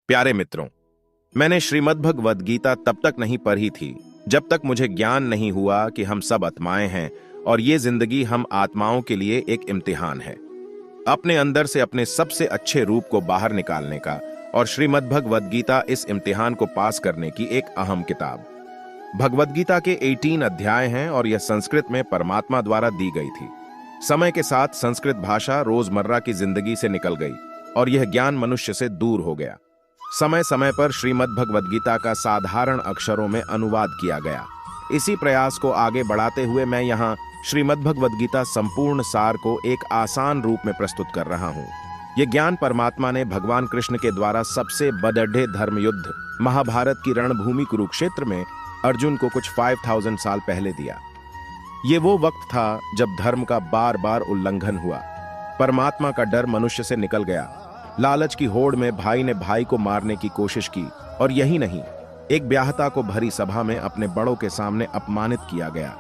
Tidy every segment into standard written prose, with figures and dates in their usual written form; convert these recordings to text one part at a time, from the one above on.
प्यारे मित्रों, मैंने श्रीमद् भगवद गीता तब तक नहीं पढ़ी थी जब तक मुझे ज्ञान नहीं हुआ कि हम सब आत्माएं हैं और ये जिंदगी हम आत्माओं के लिए एक इम्तिहान है, अपने अंदर से अपने सबसे अच्छे रूप को बाहर निकालने का। और श्रीमद् भगवद गीता इस इम्तिहान को पास करने की एक अहम किताब। भगवद गीता के 18 अध्याय हैं और यह संस्कृत में परमात्मा द्वारा दी गई थी। समय के साथ संस्कृत भाषा रोजमर्रा की जिंदगी से निकल गई और यह ज्ञान मनुष्य से दूर हो गया। समय समय पर श्रीमद् भगवद गीता का साधारण अक्षरों में अनुवाद किया गया। इसी प्रयास को आगे बढ़ाते हुए मैं यहाँ श्रीमद् भगवद गीता संपूर्ण सार को एक आसान रूप में प्रस्तुत कर रहा हूँ। ये ज्ञान परमात्मा ने भगवान कृष्ण के द्वारा सबसे बड़े धर्म युद्ध महाभारत की रणभूमि कुरुक्षेत्र में अर्जुन को कुछ 5000 साल पहले दिया। ये वो वक्त था जब धर्म का बार बार उल्लंघन हुआ, परमात्मा का डर मनुष्य से निकल गया। लालच की होड़ में भाई ने भाई को मारने की कोशिश की और यही नहीं, एक ब्याहता को भरी सभा में अपने बड़ों के सामने अपमानित किया गया।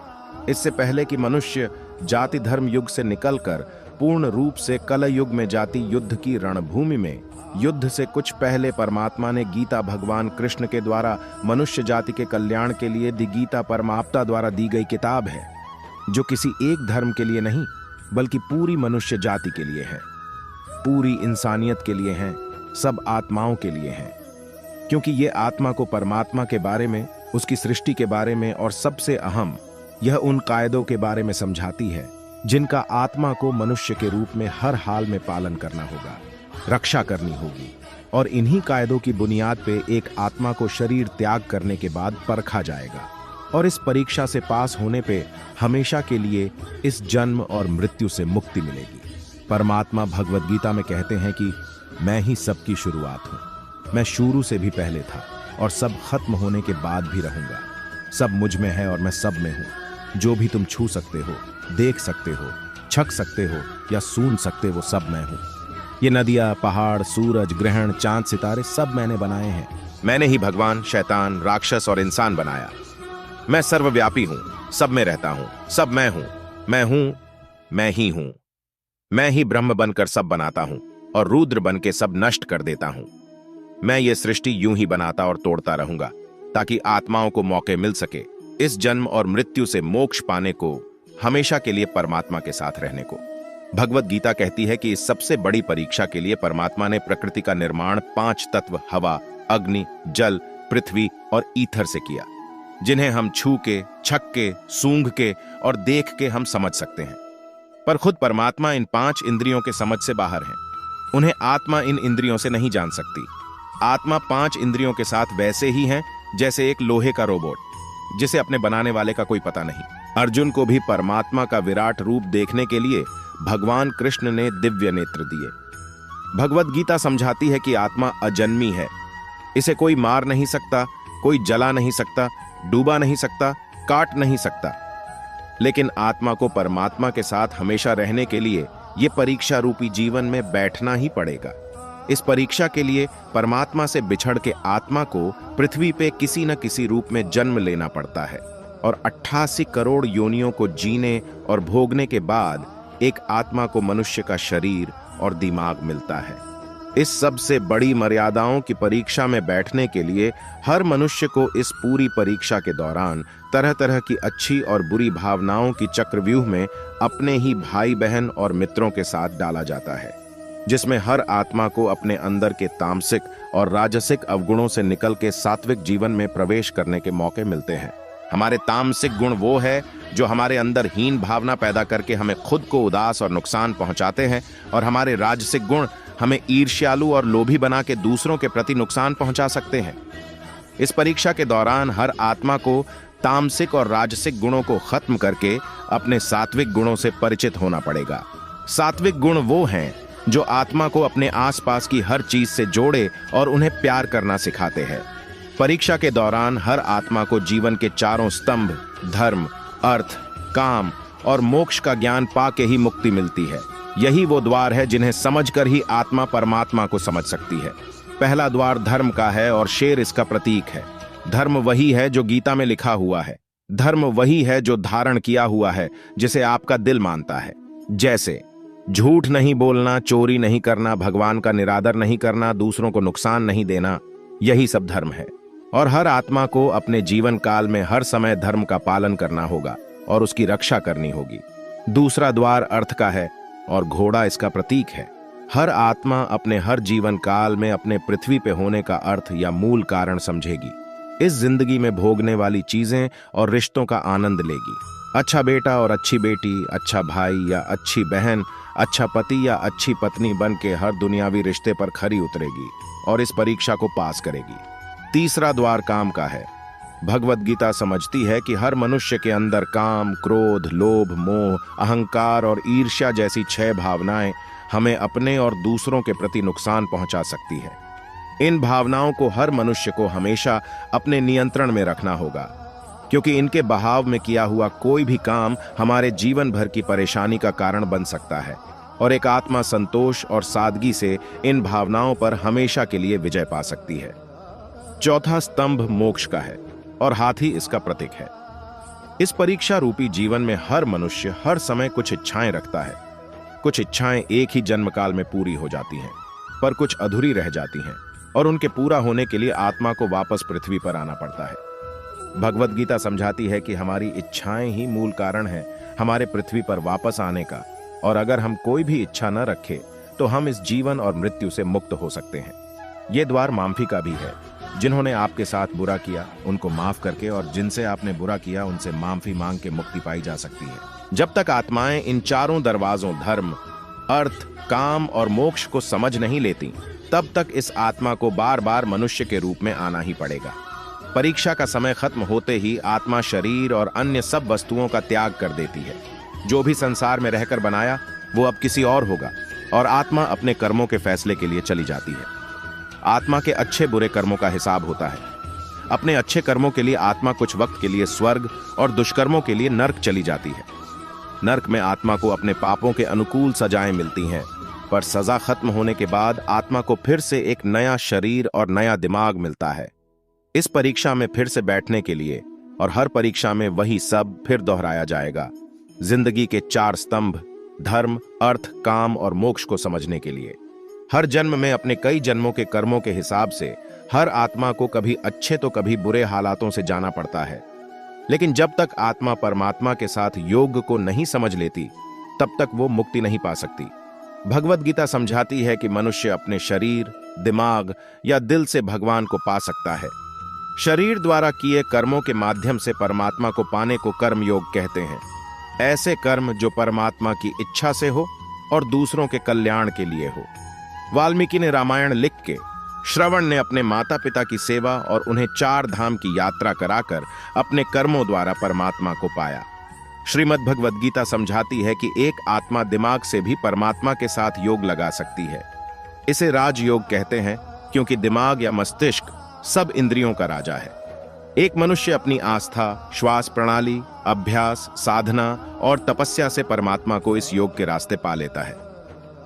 इससे पहले कि मनुष्य जाति धर्म युग से निकलकर पूर्ण रूप से कलह युग में जाति युद्ध की रणभूमि में, युद्ध से कुछ पहले परमात्मा ने गीता भगवान कृष्ण के द्वारा मनुष्य जाति के कल्याण के लिए दी गीता परमात्मा द्वारा दी गई किताब है, जो किसी एक धर्म के लिए नहीं बल्कि पूरी मनुष्य जाति के लिए है, पूरी इंसानियत के लिए हैं, सब आत्माओं के लिए हैं। क्योंकि ये आत्मा को परमात्मा के बारे में, उसकी सृष्टि के बारे में और सबसे अहम यह उन कायदों के बारे में समझाती है जिनका आत्मा को मनुष्य के रूप में हर हाल में पालन करना होगा, रक्षा करनी होगी। और इन्हीं कायदों की बुनियाद पे एक आत्मा को शरीर त्याग करने के बाद परखा जाएगा और इस परीक्षा से पास होने पे हमेशा के लिए इस जन्म और मृत्यु से मुक्ति मिलेगी। परमात्मा भगवद गीता में कहते हैं कि मैं ही सबकी शुरुआत हूँ, मैं शुरू से भी पहले था और सब खत्म होने के बाद भी रहूंगा। सब मुझ में है और मैं सब में हूँ। जो भी तुम छू सकते हो, देख सकते हो, छक सकते हो या सूंघ सकते हो, सब मैं हूँ। ये नदियाँ, पहाड़, सूरज, ग्रहण, चांद, सितारे सब मैंने बनाए हैं। मैंने ही भगवान, शैतान, राक्षस और इंसान बनाया। मैं सर्वव्यापी हूँ, सब में रहता हूँ, सब मैं हूँ, मैं ही हूँ। मैं ही ब्रह्म बनकर सब बनाता हूं और रुद्र बन के सब नष्ट कर देता हूं। मैं ये सृष्टि यूं ही बनाता और तोड़ता रहूंगा ताकि आत्माओं को मौके मिल सके इस जन्म और मृत्यु से मोक्ष पाने को, हमेशा के लिए परमात्मा के साथ रहने को। भगवद गीता कहती है कि इस सबसे बड़ी परीक्षा के लिए परमात्मा ने प्रकृति का निर्माण 5 तत्व हवा, अग्नि, जल, पृथ्वी और ईथर से किया, जिन्हें हम छू के, छक के, सूंघ के और देख के हम समझ सकते हैं। पर खुद परमात्मा इन 5 इंद्रियों के समझ से बाहर है। उन्हें आत्मा इन इंद्रियों से नहीं जान सकती। आत्मा 5 इंद्रियों के साथ वैसे ही है जैसे एक लोहे का रोबोट, जिसे अपने बनाने वाले का कोई पता नहीं। अर्जुन को भी परमात्मा का विराट रूप देखने के लिए भगवान कृष्ण ने दिव्य नेत्र दिए। भगवद गीता समझाती है कि आत्मा अजन्मी है, इसे कोई मार नहीं सकता, कोई जला नहीं सकता, डूबा नहीं सकता, काट नहीं सकता। लेकिन आत्मा को परमात्मा के साथ हमेशा रहने के लिए यह परीक्षा रूपी जीवन में बैठना ही पड़ेगा। इस परीक्षा के लिए परमात्मा से बिछड़ के आत्मा को पृथ्वी पे किसी न किसी रूप में जन्म लेना पड़ता है और 88 करोड़ योनियों को जीने और भोगने के बाद एक आत्मा को मनुष्य का शरीर और दिमाग मिलता है। इस सबसे बड़ी मर्यादाओं की परीक्षा में बैठने के लिए हर मनुष्य को इस पूरी परीक्षा के दौरान तरह तरह की अच्छी और बुरी भावनाओं की चक्रव्यूह में अपने ही भाई बहन और मित्रों के साथ डाला जाता है, जिसमें हर आत्मा को अपने अंदर के तामसिक और राजसिक अवगुणों से निकल के सात्विक जीवन में प्रवेश करने के मौके मिलते हैं। हमारे तामसिक गुण वो है जो हमारे अंदर हीन भावना पैदा करके हमें खुद को उदास और नुकसान पहुंचाते हैं, और हमारे राजसिक गुण हमें ईर्ष्यालु और लोभी बना के दूसरों के प्रति नुकसान पहुंचा सकते हैं। इस परीक्षा के दौरान हर आत्मा को तामसिक और राजसिक गुणों को खत्म करके अपने सात्विक गुणों से परिचित होना पड़ेगा। सात्विक गुण वो हैं जो आत्मा को अपने आसपास की हर चीज से जोड़े और उन्हें प्यार करना सिखाते हैं। परीक्षा के दौरान हर आत्मा को जीवन के 4 स्तंभ धर्म, अर्थ, काम और मोक्ष का ज्ञान पाके ही मुक्ति मिलती है। यही वो द्वार है जिन्हें समझकर ही आत्मा परमात्मा को समझ सकती है। पहला द्वार धर्म का है और शेर इसका प्रतीक है। धर्म वही है जो गीता में लिखा हुआ है। धर्म वही है जो धारण किया हुआ है, जिसे आपका दिल मानता है। जैसे झूठ नहीं बोलना, चोरी नहीं करना, भगवान का निरादर नहीं करना, दूसरों को नुकसान नहीं देना, यही सब धर्म है। और हर आत्मा को अपने जीवन काल में हर समय धर्म का पालन करना होगा और उसकी रक्षा करनी होगी। दूसरा द्वार अर्थ का है और घोड़ा इसका प्रतीक है। हर आत्मा अपने हर जीवन काल में अपने पृथ्वी पे होने का अर्थ या मूल कारण समझेगी। इस जिंदगी में भोगने वाली चीजें और रिश्तों का आनंद लेगी। अच्छा बेटा और अच्छी बेटी, अच्छा भाई या अच्छी बहन, अच्छा पति या अच्छी पत्नी बन के हर दुनियावी रिश्ते पर खरी उतरेगी और इस परीक्षा को पास करेगी। तीसरा द्वार काम का है। भगवद गीता समझती है कि हर मनुष्य के अंदर काम, क्रोध, लोभ, मोह, अहंकार और ईर्ष्या जैसी 6 भावनाएं हमें अपने और दूसरों के प्रति नुकसान पहुंचा सकती है। इन भावनाओं को हर मनुष्य को हमेशा अपने नियंत्रण में रखना होगा, क्योंकि इनके बहाव में किया हुआ कोई भी काम हमारे जीवन भर की परेशानी का कारण बन सकता है और एक आत्मा संतोष और सादगी से इन भावनाओं पर हमेशा के लिए विजय पा सकती है। चौथा स्तंभ मोक्ष का है और हाथी इसका प्रतीक है। इस परीक्षा रूपी जीवन में हर मनुष्य हर समय कुछ इच्छाएं रखता है। कुछ इच्छाएं एक ही जन्म काल में पूरी हो जाती हैं, पर कुछ अधूरी रह जाती हैं और उनके पूरा होने के लिए आत्मा को वापस पृथ्वी पर आना पड़ता है। भगवद गीता समझाती है कि हमारी इच्छाएं ही मूल कारण है हमारे पृथ्वी पर वापस आने का, और अगर हम कोई भी इच्छा न रखें तो हम इस जीवन और मृत्यु से मुक्त हो सकते हैं। ये द्वार माफी का भी है। जिन्होंने आपके साथ बुरा किया उनको माफ करके और जिनसे आपने बुरा किया उनसे माफी मांग के मुक्ति पाई जा सकती है। जब तक आत्माएं इन चारों दरवाजों धर्म, अर्थ, काम और मोक्ष को समझ नहीं लेती, तब तक इस आत्मा को बार बार मनुष्य के रूप में आना ही पड़ेगा। परीक्षा का समय खत्म होते ही आत्मा शरीर और अन्य सब वस्तुओं का त्याग कर देती है। जो भी संसार में रहकर बनाया वो अब किसी और होगा और आत्मा अपने कर्मों के फैसले के लिए चली जाती है। आत्मा के अच्छे बुरे कर्मों का हिसाब होता है। अपने अच्छे कर्मों के लिए आत्मा कुछ वक्त के लिए स्वर्ग और दुष्कर्मों के लिए नर्क चली जाती है। नर्क में आत्मा को अपने पापों के अनुकूल सजाएं मिलती हैं, पर सजा खत्म होने के बाद आत्मा को फिर से एक नया शरीर और नया दिमाग मिलता है। इस परीक्षा में फिर से बैठने के लिए और हर परीक्षा में वही सब फिर दोहराया जाएगा। जिंदगी के 4 स्तंभ धर्म, अर्थ, काम और मोक्ष को समझने के लिए हर जन्म में अपने कई जन्मों के कर्मों के हिसाब से हर आत्मा को कभी अच्छे तो कभी बुरे हालातों से जाना पड़ता है। लेकिन जब तक आत्मा परमात्मा के साथ योग को नहीं समझ लेती, तब तक वो मुक्ति नहीं पा सकती। भगवद गीता समझाती है कि मनुष्य अपने शरीर, दिमाग या दिल से भगवान को पा सकता है। शरीर द्वारा किए कर्मों के माध्यम से परमात्मा को पाने को कर्म योग कहते हैं। ऐसे कर्म जो परमात्मा की इच्छा से हो और दूसरों के कल्याण के लिए हो। वाल्मीकि ने रामायण लिख के, श्रवण ने अपने माता पिता की सेवा और उन्हें 4 धाम की यात्रा कराकर अपने कर्मों द्वारा परमात्मा को पाया। श्रीमद् भगवद गीता समझाती है कि एक आत्मा दिमाग से भी परमात्मा के साथ योग लगा सकती है। इसे राजयोग कहते हैं, क्योंकि दिमाग या मस्तिष्क सब इंद्रियों का राजा है। एक मनुष्य अपनी आस्था, श्वास प्रणाली, अभ्यास, साधना और तपस्या से परमात्मा को इस योग के रास्ते पा लेता है।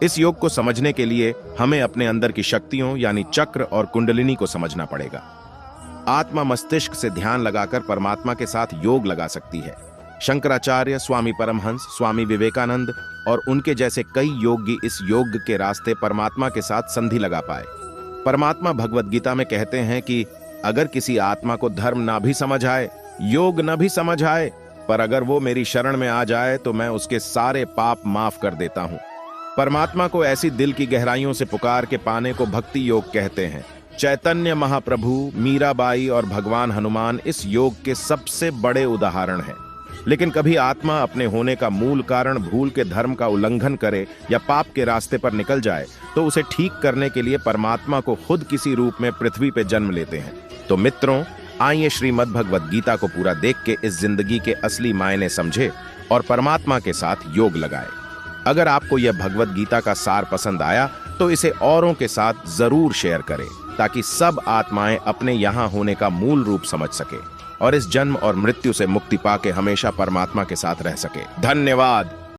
इस योग को समझने के लिए हमें अपने अंदर की शक्तियों यानी चक्र और कुंडलिनी को समझना पड़ेगा। आत्मा मस्तिष्क से ध्यान लगाकर परमात्मा के साथ योग लगा सकती है। शंकराचार्य, स्वामी परमहंस, स्वामी विवेकानंद और उनके जैसे कई योगी इस योग के रास्ते परमात्मा के साथ संधि लगा पाए। परमात्मा भगवद गीता में कहते हैं कि अगर किसी आत्मा को धर्म ना भी समझ आए, योग न भी समझ आए, पर अगर वो मेरी शरण में आ जाए तो मैं उसके सारे पाप माफ कर देता हूं। परमात्मा को ऐसी दिल की गहराइयों से पुकार के पाने को भक्ति योग कहते हैं। चैतन्य महाप्रभु, मीराबाई और भगवान हनुमान इस योग के सबसे बड़े उदाहरण हैं। लेकिन कभी आत्मा अपने होने का मूल कारण भूल के धर्म का उल्लंघन करे या पाप के रास्ते पर निकल जाए, तो उसे ठीक करने के लिए परमात्मा को खुद किसी रूप में पृथ्वी पर जन्म लेते हैं। तो मित्रों, आइए श्रीमद् भगवद गीता को पूरा देख के इस जिंदगी के असली मायने समझे और परमात्मा के साथ योग लगाए। अगर आपको यह भगवद गीता का सार पसंद आया तो इसे औरों के साथ जरूर शेयर करें, ताकि सब आत्माएं अपने यहाँ होने का मूल रूप समझ सके और इस जन्म और मृत्यु से मुक्ति पाके हमेशा परमात्मा के साथ रह सके। धन्यवाद।